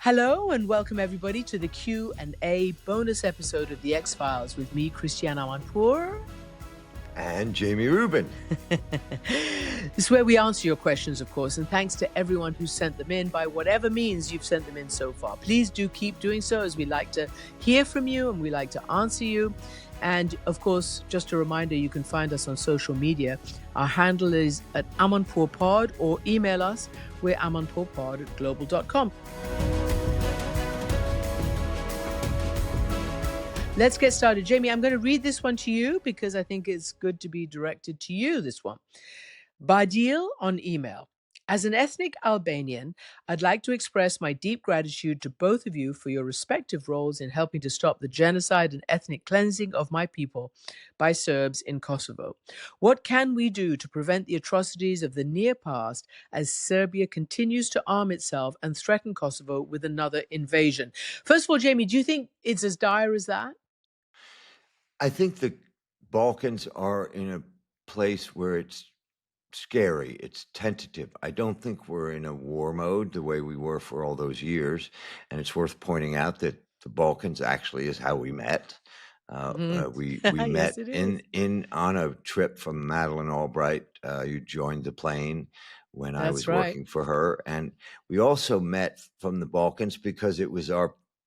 Hello and welcome everybody to the Q&A bonus episode of The X-Files with me, Christiane Amanpour. And Jamie Rubin. This is where we answer your questions, of course, and thanks to everyone who sent them in by whatever means you've sent them in so far. Please do keep doing so, as we like to hear from you and we like to answer you. And of course, just a reminder, you can find us on social media. Our handle is at AmanpourPod, or email us. We're amanpourpod@global.com. Let's get started. Jamie, I'm going to read this one to you because I think it's good to be directed to you, this one. Badil on email. As an ethnic Albanian, I'd like to express my deep gratitude to both of you for your respective roles in helping to stop the genocide and ethnic cleansing of my people by Serbs in Kosovo. What can we do to prevent the atrocities of the near past as Serbia continues to arm itself and threaten Kosovo with another invasion? First of all, Jamie, do you think it's as dire as that? I think the Balkans are in a place where it's scary, it's tentative. I don't think we're in a war mode the way we were for all those years. And it's worth pointing out that the Balkans actually is how we met. We Yes, met it is. in on a trip from Madeleine Albright. You joined the plane when I That's was right. working for her, and we also met from the Balkans because it was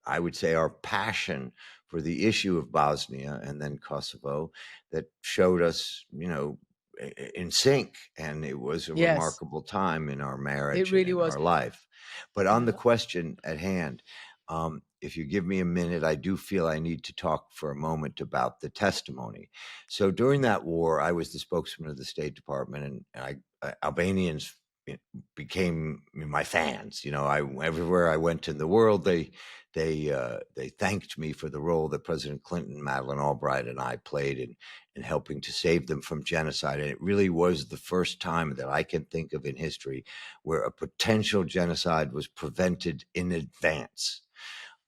I would say, our passion for the issue of Bosnia and then Kosovo that showed us, in sync, and it was a Yes, remarkable time in our it marriage and really in was. our life. But on the Uh-huh. question at hand, if you give me a minute, I do feel I need to talk for a moment about the testimony. So during that war, I was the spokesman of the State Department, and Albanians became my fans. Everywhere I went in the world, they thanked me for the role that President Clinton, Madeleine Albright, and I played in helping to save them from genocide. And it really was the first time that I can think of in history where a potential genocide was prevented in advance.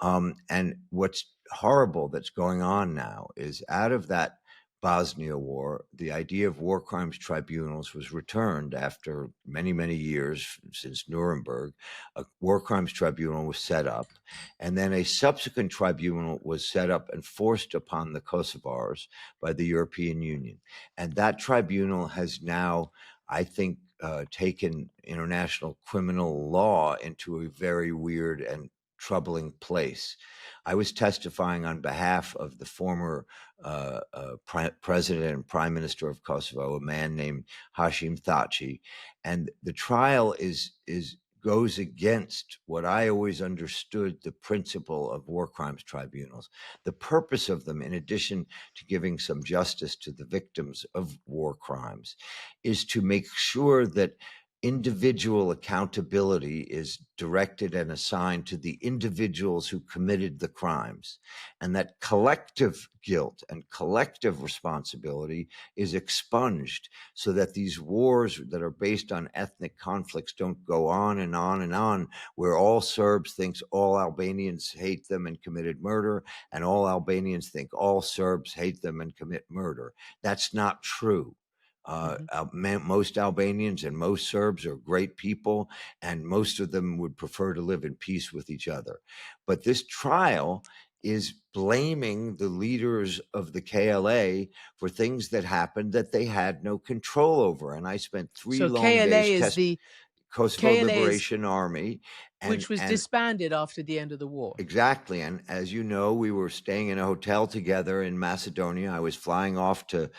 And what's horrible that's going on now is, out of that Bosnia war, the idea of war crimes tribunals was returned after many, many years since Nuremberg. A war crimes tribunal was set up, and then a subsequent tribunal was set up and forced upon the Kosovars by the European Union. And that tribunal has now, I think, taken international criminal law into a very weird and troubling place. I was testifying on behalf of the former president and prime minister of Kosovo, a man named Hashim Thaci, and the trial goes against what I always understood the principle of war crimes tribunals. The purpose of them, in addition to giving some justice to the victims of war crimes, is to make sure that individual accountability is directed and assigned to the individuals who committed the crimes, and that collective guilt and collective responsibility is expunged, so that these wars that are based on ethnic conflicts don't go on and on and on, where all Serbs think all Albanians hate them and committed murder, and all Albanians think all Serbs hate them and commit murder. That's not true. Most Albanians and most Serbs are great people, and most of them would prefer to live in peace with each other. But this trial is blaming the leaders of the KLA for things that happened that they had no control over. And I spent 3 So long KLA days is the Kosovo KLA is Liberation Army, which was and disbanded after the end of the war. exactly. And as you know, we were staying in a hotel together in Macedonia. I was flying off to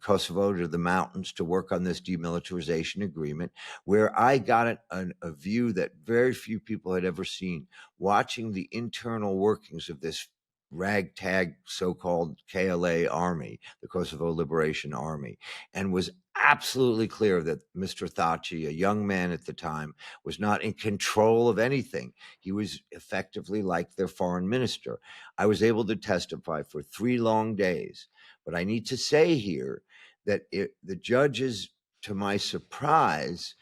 Kosovo, to the mountains, to work on this demilitarization agreement, where I got a view that very few people had ever seen, watching the internal workings of this ragtag so-called KLA army, the Kosovo Liberation Army, and was absolutely clear that Mr. Thaci, a young man at the time, was not in control of anything. He was effectively like their foreign minister. I was able to testify for 3 long days. But I need to say here that the judges, to my surprise,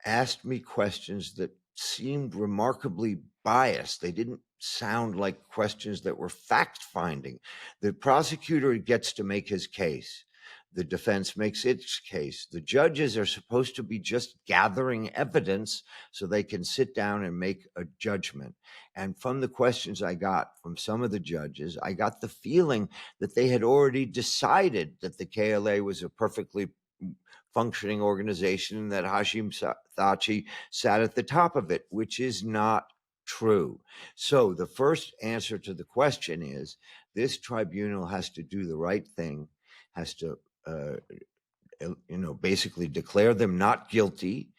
asked me questions that seemed remarkably biased. They didn't sound like questions that were fact-finding. The prosecutor gets to make his case. the defense makes its case. The judges are supposed to be just gathering evidence so they can sit down and make a judgment. And from the questions I got from some of the judges, I got the feeling that they had already decided that the KLA was a perfectly functioning organization and that Hashim Thachi sat at the top of it, which is not true. So the first answer to the question is this tribunal has to do the right thing, has to basically declare them not guilty,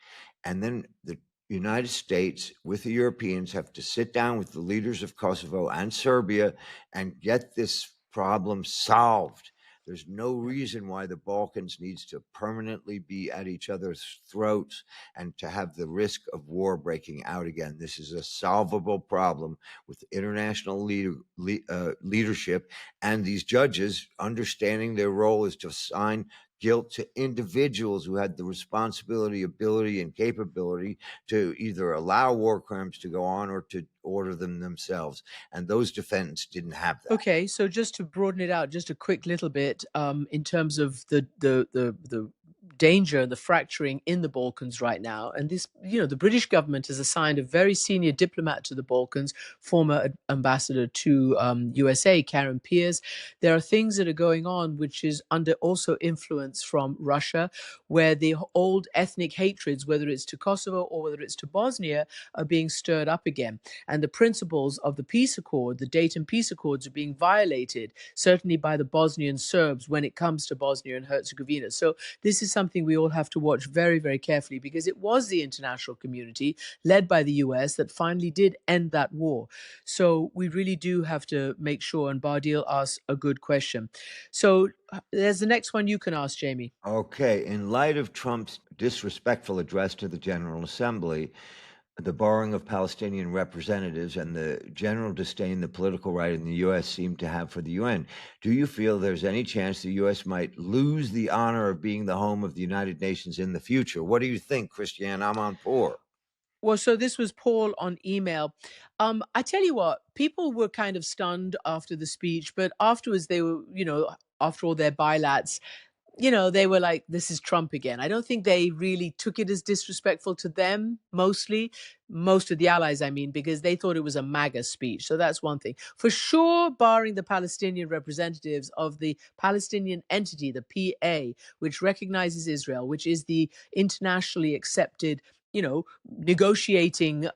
and then the United States with the Europeans have to sit down with the leaders of Kosovo and Serbia and get this problem solved. There's no reason why the Balkans needs to permanently be at each other's throats and to have the risk of war breaking out again. This is a solvable problem with international leadership and these judges understanding their role is to assign guilt to individuals who had the responsibility, ability, and capability to either allow war crimes to go on or to order them themselves. And those defendants didn't have that. Okay, so just to broaden it out, just a quick little bit, in terms of the danger and the fracturing in the Balkans right now. And this, the British government has assigned a very senior diplomat to the Balkans, former ambassador to USA, Karen Pierce. There are things that are going on which is under also influence from Russia, where the old ethnic hatreds, whether it's to Kosovo or whether it's to Bosnia, are being stirred up again. And the principles of the peace accord, the Dayton peace accords, are being violated, certainly by the Bosnian Serbs when it comes to Bosnia and Herzegovina. So this is something we all have to watch very, very carefully, because it was the international community led by the US that finally did end that war. So we really do have to make sure, and Bardil asked a good question. So there's the next one you can ask, Jamie. Okay. In light of Trump's disrespectful address to the General Assembly, the borrowing of Palestinian representatives, and the general disdain the political right in the U.S. seem to have for the UN, do you feel there's any chance the U.S. might lose the honor of being the home of the United Nations in the future? What do you think, Christiane Amanpour? Well, so this was Paul on email. I tell you what, people were kind of stunned after the speech, but afterwards they were, after all their bilats, they were like, this is Trump again. I don't think they really took it as disrespectful to them, most of the allies, I mean, because they thought it was a MAGA speech. So that's one thing. For sure, barring the Palestinian representatives of the Palestinian entity, the PA, which recognizes Israel, which is the internationally accepted negotiating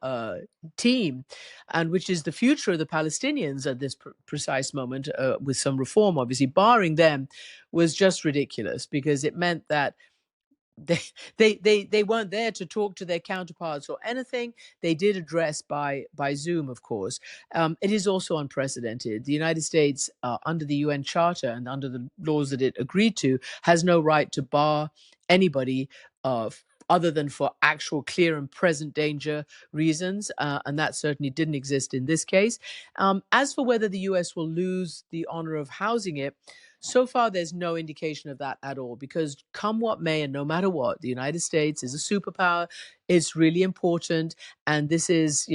team, and which is the future of the Palestinians at this precise moment, with some reform, obviously, barring them, was just ridiculous, because it meant that they they weren't there to talk to their counterparts or anything. They did address by Zoom, of course. It is also unprecedented. The United States, under the UN Charter and under the laws that it agreed to, has no right to bar anybody, other than for actual clear and present danger reasons, and that certainly didn't exist in this case. As for whether the US will lose the honor of housing it, so far, there's no indication of that at all, because come what may, and no matter what, the United States is a superpower. It's really important. And this is,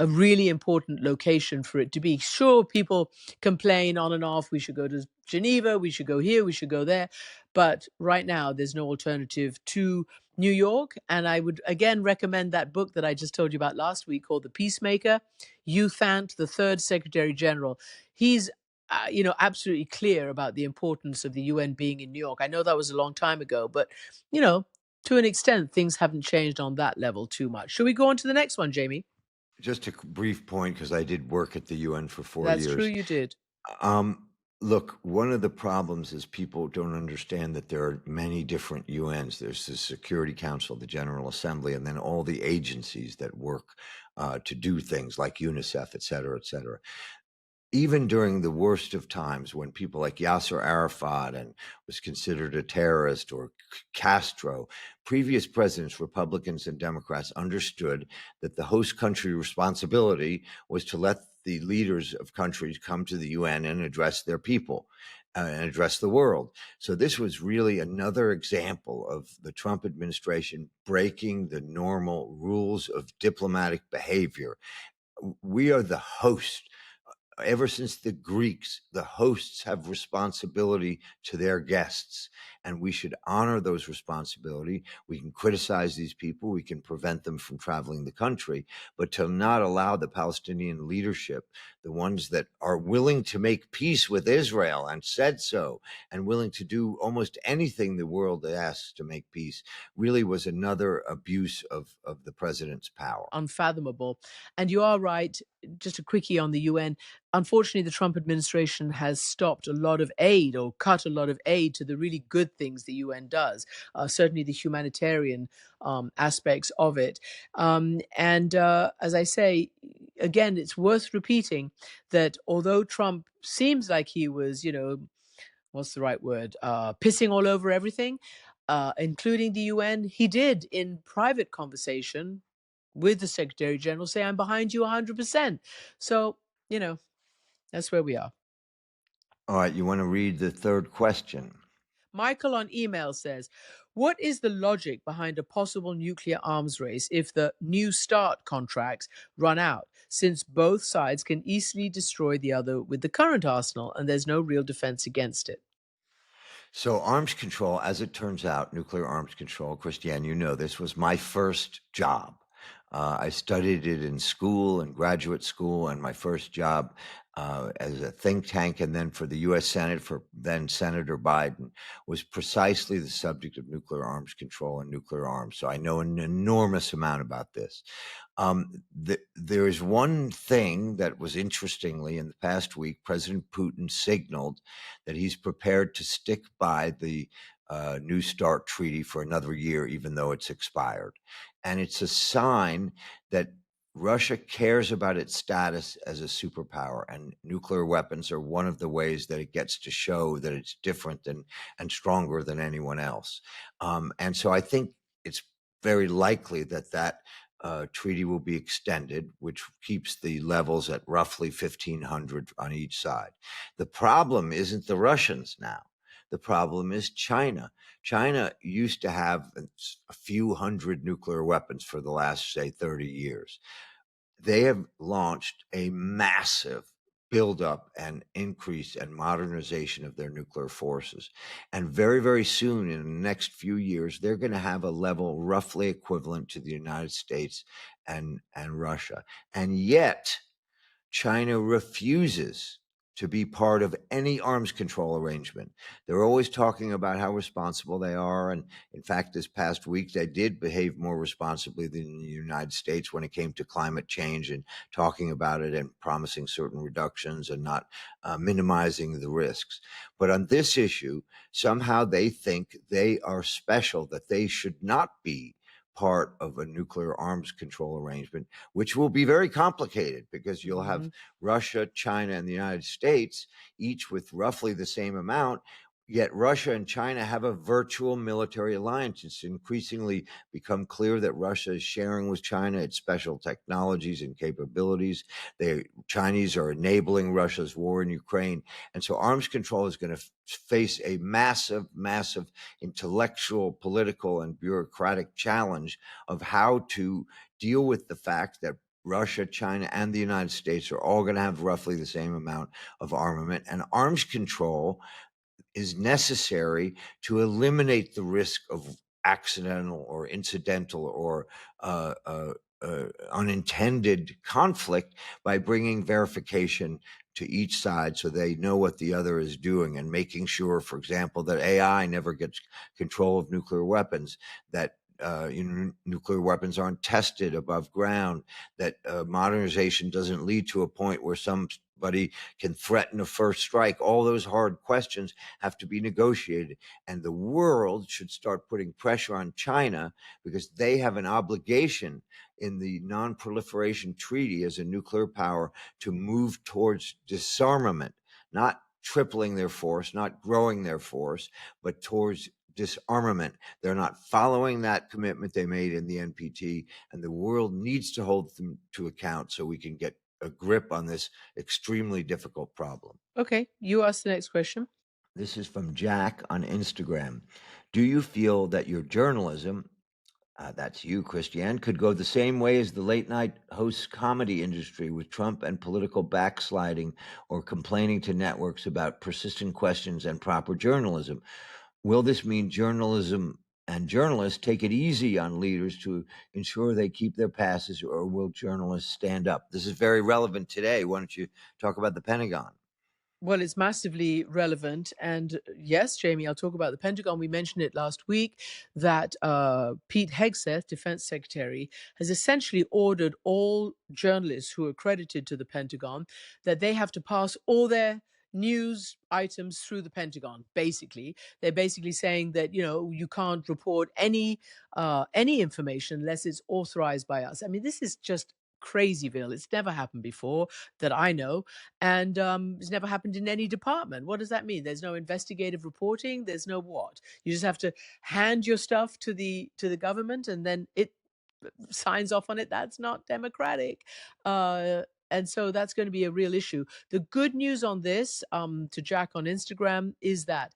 a really important location for it to be. Sure, people complain on and off. We should go to Geneva. We should go here. We should go there. But right now, there's no alternative to New York. And I would again recommend that book that I just told you about last week called The Peacemaker. U Thant, the third Secretary General. He's absolutely clear about the importance of the UN being in New York. I know that was a long time ago, but, to an extent, things haven't changed on that level too much. Shall we go on to the next one, Jamie? Just a brief point, because I did work at the UN for 4 That's years. true, you did. Look, one of the problems is people don't understand that there are many different UNs. There's the Security Council, the General Assembly, and then all the agencies that work to do things like UNICEF, et cetera, et cetera. Even during the worst of times, when people like Yasser Arafat and was considered a terrorist, or Castro, previous presidents, Republicans and Democrats, understood that the host country responsibility was to let the leaders of countries come to the UN and address their people and address the world. So this was really another example of the Trump administration breaking the normal rules of diplomatic behavior. We are the host. ever since the Greeks, the hosts have responsibility to their guests, and we should honor those responsibility. We can criticize these people, we can prevent them from traveling the country, but to not allow the Palestinian leadership, the ones that are willing to make peace with Israel and said so, and willing to do almost anything the world asks to make peace, really was another abuse of the president's power. Unfathomable. And you are right. Just a quickie on the UN. Unfortunately, the Trump administration has stopped a lot of aid or cut a lot of aid to the really good things the UN does, certainly the humanitarian aspects of it. And as I say, again, it's worth repeating that although Trump seems like he was, what's the right word, pissing all over everything, including the UN, he did in private conversation with the Secretary General say, I'm behind you 100%. So, you know, that's where we are. All right, you want to read the third question? Michael on email says, what is the logic behind a possible nuclear arms race if the New START contracts run out, since both sides can easily destroy the other with the current arsenal and there's no real defense against it? So, arms control, as it turns out, nuclear arms control, Christiane, you know this, was my first job. I studied it in school and graduate school, and my first job as a think tank and then for the US Senate for then Senator Biden was precisely the subject of nuclear arms control and nuclear arms. So I know an enormous amount about this. There is one thing that was interestingly in the past week, President Putin signaled that he's prepared to stick by the New START treaty for another year, even though it's expired. And it's a sign that Russia cares about its status as a superpower, and nuclear weapons are one of the ways that it gets to show that it's different and stronger than anyone else. And so I think it's very likely that treaty will be extended, which keeps the levels at roughly 1,500 on each side. The problem isn't the Russians now. The problem is China. China used to have a few hundred nuclear weapons for the last, say, 30 years. They have launched a massive buildup and increase and modernization of their nuclear forces. And very, very soon, in the next few years, they're going to have a level roughly equivalent to the United States and Russia. And yet, China refuses to be part of any arms control arrangement. They're always talking about how responsible they are. And in fact, this past week, they did behave more responsibly than the United States when it came to climate change and talking about it and promising certain reductions and not minimizing the risks. But on this issue, somehow they think they are special, that they should not be part of a nuclear arms control arrangement, which will be very complicated because you'll have Russia, China, and the United States, each with roughly the same amount. Yet Russia and China have a virtual military alliance. It's increasingly become clear that Russia is sharing with China its special technologies and capabilities. The Chinese are enabling Russia's war in Ukraine. And so arms control is going to face a massive, massive intellectual, political, and bureaucratic challenge of how to deal with the fact that Russia, China, and the United States are all going to have roughly the same amount of armament. And arms control is necessary to eliminate the risk of accidental or incidental or unintended conflict by bringing verification to each side so they know what the other is doing and making sure, for example, that AI never gets control of nuclear weapons, that nuclear weapons aren't tested above ground, that modernization doesn't lead to a point where somebody can threaten a first strike. All those hard questions have to be negotiated. And the world should start putting pressure on China because they have an obligation in the Non-Proliferation Treaty as a nuclear power to move towards disarmament, not tripling their force, not growing their force, but towards disarmament. They're not following that commitment they made in the NPT, and the world needs to hold them to account so we can get a grip on this extremely difficult problem. Okay, you ask the next question. This is from Jack on Instagram. Do you feel that your journalism That's you, Christiane, could go the same way as the late night host comedy industry with Trump and political backsliding or complaining to networks about persistent questions and proper journalism. Will this mean journalism and journalists take it easy on leaders to ensure they keep their passes, or will journalists stand up? This is very relevant today. Why don't you talk about the Pentagon? Well, it's massively relevant. And yes, Jamie, I'll talk about the Pentagon. We mentioned it last week that Pete Hegseth, Defense Secretary, has essentially ordered all journalists who are accredited to the Pentagon that they have to pass all their news items through the Pentagon. Basically, they're basically saying that you can't report any information unless it's authorized by us. I mean, this is just crazyville. It's never happened before that I know, and it's never happened in any department. What does that mean? There's no investigative reporting. There's no what? You just have to hand your stuff to the government, and then it signs off on it. That's not democratic. And so that's going to be a real issue. The good news on this, to Jack on Instagram, is that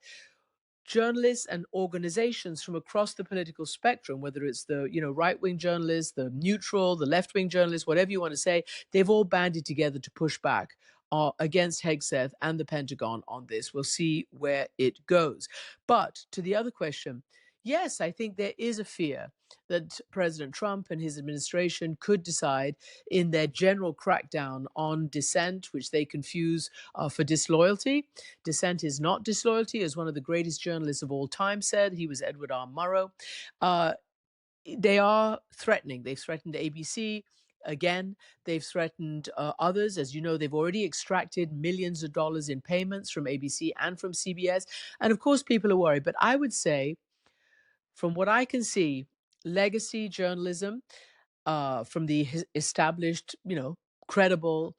journalists and organizations from across the political spectrum, whether it's the right-wing journalists, the neutral, the left-wing journalists, whatever you want to say, they've all banded together to push back against Hegseth and the Pentagon on this. We'll see where it goes. But to the other question, yes, I think there is a fear that President Trump and his administration could decide in their general crackdown on dissent, which they confuse for disloyalty. Dissent is not disloyalty, as one of the greatest journalists of all time said. He was Edward R. Murrow. They are threatening. They've threatened ABC. Again, they've threatened others. As you know, they've already extracted millions of dollars in payments from ABC and from CBS. And of course, people are worried. But I would say, from what I can see, legacy journalism from the established, credible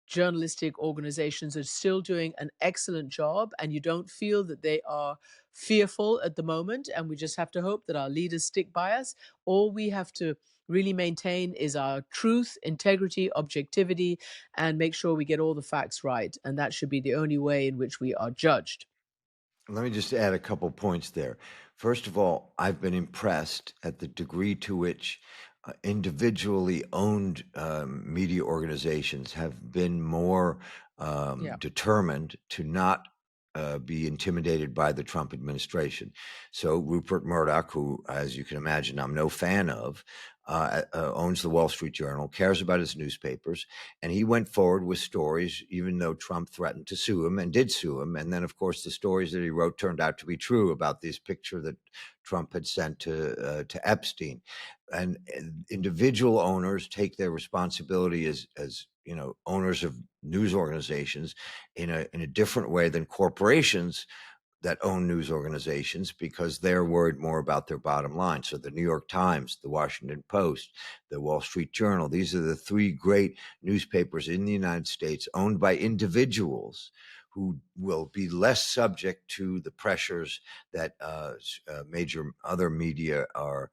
journalistic organizations are still doing an excellent job, and you don't feel that they are fearful at the moment. And we just have to hope that our leaders stick by us. All we have to really maintain is our truth, integrity, objectivity, and make sure we get all the facts right. And that should be the only way in which we are judged. Let me just add a couple points there. First of all, I've been impressed at the degree to which individually owned media organizations have been more Yeah. determined to not be intimidated by the Trump administration. So Rupert Murdoch, who, as you can imagine, I'm no fan of, owns the Wall Street Journal, cares about his newspapers, and he went forward with stories, even though Trump threatened to sue him and did sue him. And then, of course, the stories that he wrote turned out to be true about this picture that Trump had sent to Epstein. And individual owners take their responsibility as owners of news organizations in a different way than corporations that own news organizations, because they're worried more about their bottom line. So the New York Times, the Washington Post, the Wall Street Journal, these are the three great newspapers in the United States owned by individuals who will be less subject to the pressures that major other media are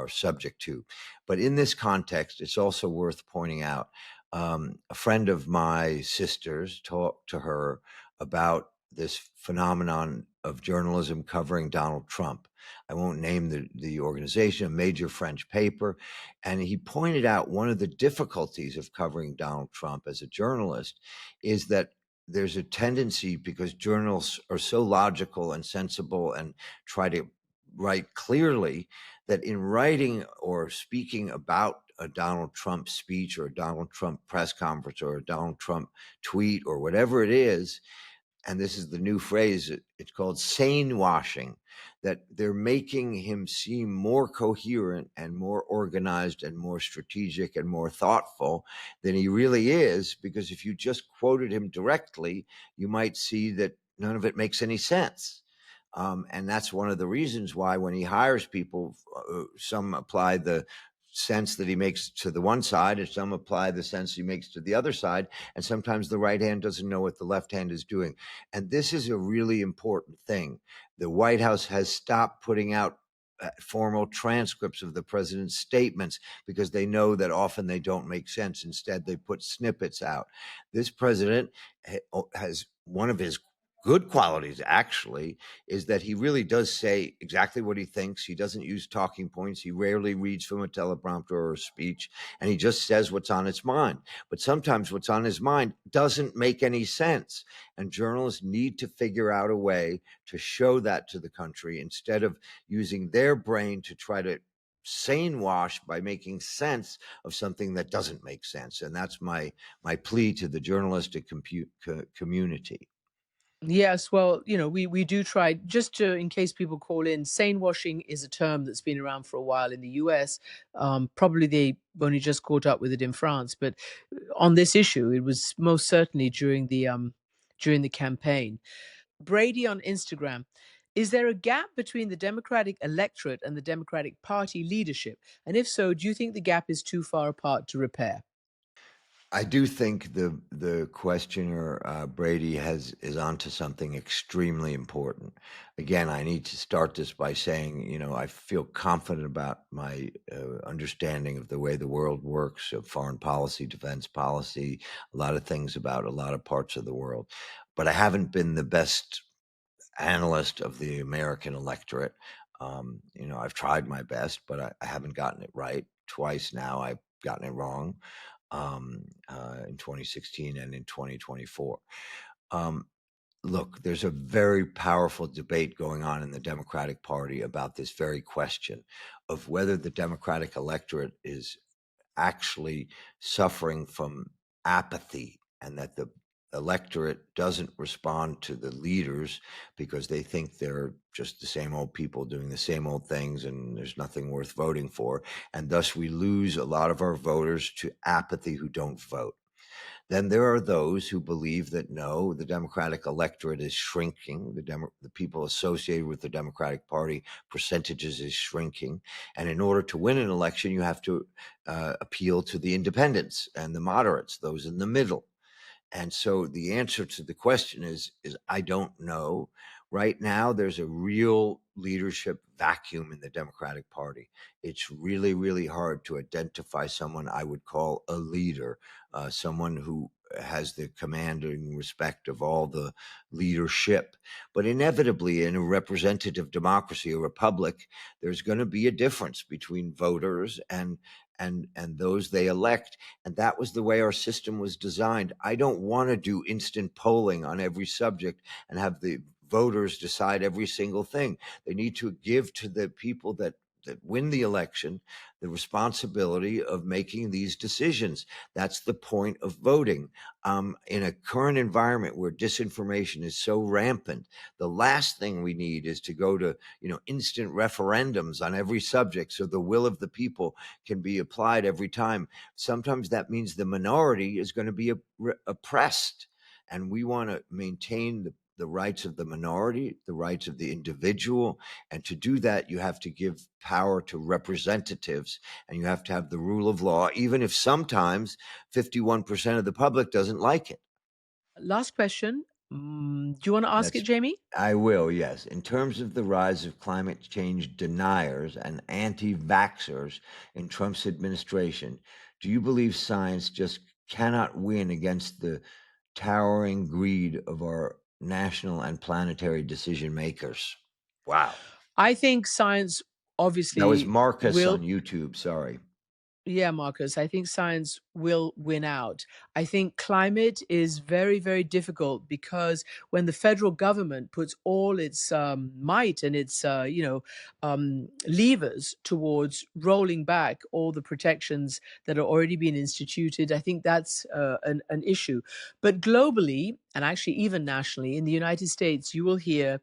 subject to. But in this context, it's also worth pointing out, a friend of my sister's talked to her about this phenomenon of journalism covering Donald Trump. I won't name the organization, a major French paper. And he pointed out one of the difficulties of covering Donald Trump as a journalist is that there's a tendency, because journalists are so logical and sensible and try to write clearly, that in writing or speaking about a Donald Trump speech or a Donald Trump press conference or a Donald Trump tweet or whatever it is, and this is the new phrase, it's called sane washing, that they're making him seem more coherent and more organized and more strategic and more thoughtful than he really is. Because if you just quoted him directly, you might see that none of it makes any sense. And that's one of the reasons why when he hires people, some apply the sense that he makes to the one side, and some apply the sense he makes to the other side. And sometimes the right hand doesn't know what the left hand is doing. And this is a really important thing. The White House has stopped putting out formal transcripts of the president's statements because they know that often they don't make sense. Instead, they put snippets out. This president has one of his good qualities actually is that he really does say exactly what he thinks. He doesn't use talking points. He rarely reads from a teleprompter or a speech, and he just says what's on his mind. But sometimes what's on his mind doesn't make any sense, and journalists need to figure out a way to show that to the country instead of using their brain to try to sane wash by making sense of something that doesn't make sense. And that's my plea to the journalistic community. Yes, well, we do try just to, in case people call in, sane washing is a term that's been around for a while in the US. Probably they only just caught up with it in France, but on this issue, it was most certainly during the campaign. Brady on Instagram. Is there a gap between the Democratic electorate and the Democratic Party leadership? And if so, do you think the gap is too far apart to repair? I do think the questioner Brady is onto something extremely important. Again, I need to start this by saying, I feel confident about my understanding of the way the world works, of foreign policy, defense policy, a lot of things about a lot of parts of the world. But I haven't been the best analyst of the American electorate. I've tried my best, but I haven't gotten it right. Twice now I've gotten it wrong, in 2016 and in 2024. Um, Look, there's a very powerful debate going on in the Democratic Party about this very question of whether the Democratic electorate is actually suffering from apathy, and that the electorate doesn't respond to the leaders because they think they're just the same old people doing the same old things and there's nothing worth voting for. And thus we lose a lot of our voters to apathy who don't vote. Then there are those who believe that no, the Democratic electorate is shrinking. The people associated with the Democratic Party percentages is shrinking. And in order to win an election, you have to appeal to the independents and the moderates, those in the middle. And so the answer to the question is I don't know. Right now, there's a real leadership vacuum in the Democratic Party. It's really, really hard to identify someone I would call a leader, someone who has the commanding respect of all the leadership. But inevitably, in a representative democracy, a republic, there's going to be a difference between voters and those they elect. And that was the way our system was designed. I don't want to do instant polling on every subject and have the voters decide every single thing. They need to give to the people that win the election the responsibility of making these decisions. That's the point of voting. In a current environment where disinformation is so rampant, the last thing we need is to go to instant referendums on every subject so the will of the people can be applied every time. Sometimes that means the minority is going to be oppressed, and we want to maintain the rights of the minority, the rights of the individual. And to do that, you have to give power to representatives, and you have to have the rule of law, even if sometimes 51% of the public doesn't like it. Last question. Do you want to ask it, That's Jamie? I will, yes. In terms of the rise of climate change deniers and anti-vaxxers in Trump's administration, do you believe science just cannot win against the towering greed of our national and planetary decision makers? Wow. I think science That was obviously Marcus will. on YouTube. Sorry. Yeah, Marcus, I think science will win out. I think climate is very, very difficult because when the federal government puts all its might and its, levers towards rolling back all the protections that are already being instituted, I think that's an issue. But globally, and actually even nationally, in the United States, you will hear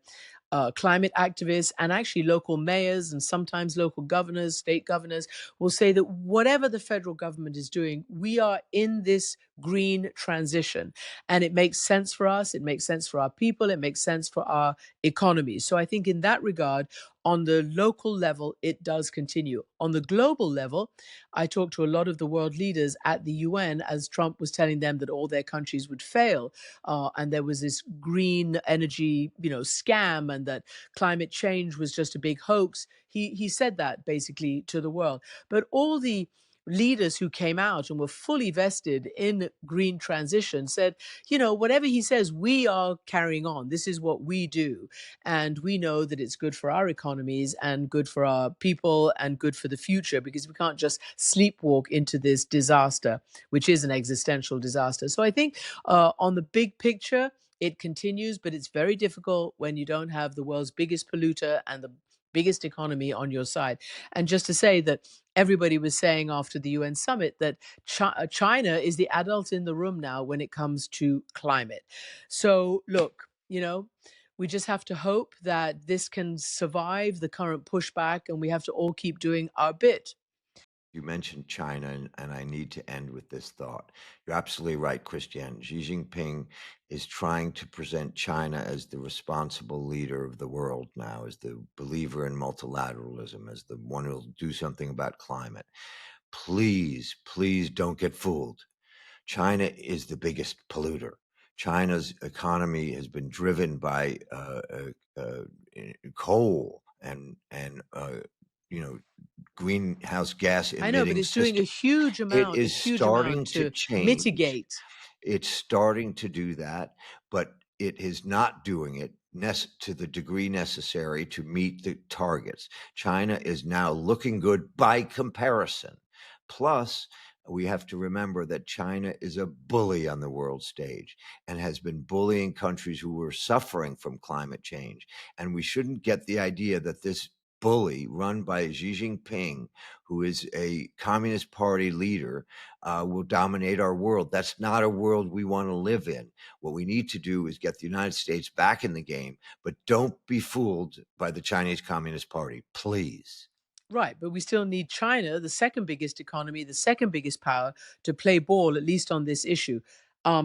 climate activists and actually local mayors and sometimes local governors, state governors will say that whatever the federal government is doing, we are in this green transition. And it makes sense for us. It makes sense for our people. It makes sense for our economy. So I think in that regard, on the local level, it does continue. On the global level, I talked to a lot of the world leaders at the UN as Trump was telling them that all their countries would fail. And there was this green energy, scam, and that climate change was just a big hoax. He said that basically to the world. But all the leaders who came out and were fully vested in green transition said, whatever he says, we are carrying on. This is what we do. And we know that it's good for our economies and good for our people and good for the future, because we can't just sleepwalk into this disaster, which is an existential disaster. So I think on the big picture, it continues, but it's very difficult when you don't have the world's biggest polluter and the biggest economy on your side. And just to say that everybody was saying after the UN summit that China is the adult in the room now when it comes to climate. So, look, we just have to hope that this can survive the current pushback, and we have to all keep doing our bit. You mentioned China, and I need to end with this thought. You're absolutely right, Christiane. Xi Jinping is trying to present China as the responsible leader of the world now, as the believer in multilateralism, as the one who'll do something about climate. Please, please don't get fooled. China is the biggest polluter. China's economy has been driven by coal and greenhouse gas I know, but emitting it's doing a system. huge It amount, a is huge amount starting to to change. mitigate. It's starting to do that, but it is not doing it to the degree necessary to meet the targets. China is now looking good by comparison. Plus, we have to remember that China is a bully on the world stage and has been bullying countries who were suffering from climate change. And we shouldn't get the idea that this bully run by Xi Jinping, who is a Communist Party leader, will dominate our world. That's not a world we want to live in. What we need to do is get the United States back in the game, but don't be fooled by the Chinese Communist Party, please. Right, but we still need China, the second biggest economy, the second biggest power, to play ball, at least on this issue.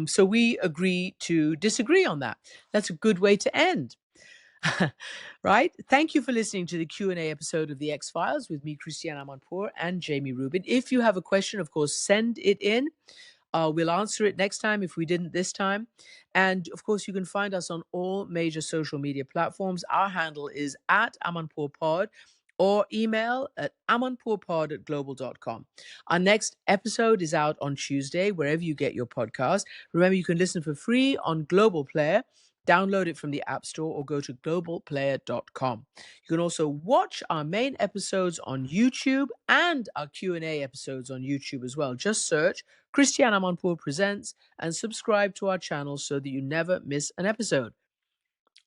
So we agree to disagree on that. That's a good way to end. Right? Thank you for listening to the Q&A episode of the X-Files with me, Christiane Amanpour, and Jamie Rubin. If you have a question, of course, send it in. We'll answer it next time if we didn't this time. And of course, you can find us on all major social media platforms. Our handle is at AmanpourPod, or email at amanpourpod@global.com. Our next episode is out on Tuesday, wherever you get your podcast. Remember, you can listen for free on Global Player. Download it from the App Store or go to globalplayer.com. You can also watch our main episodes on YouTube and our Q&A episodes on YouTube as well. Just search Christiane Amanpour Presents and subscribe to our channel so that you never miss an episode.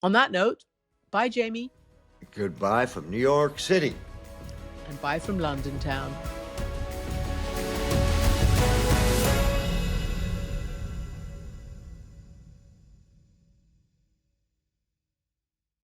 On that note, bye, Jamie. Goodbye from New York City. And bye from London town.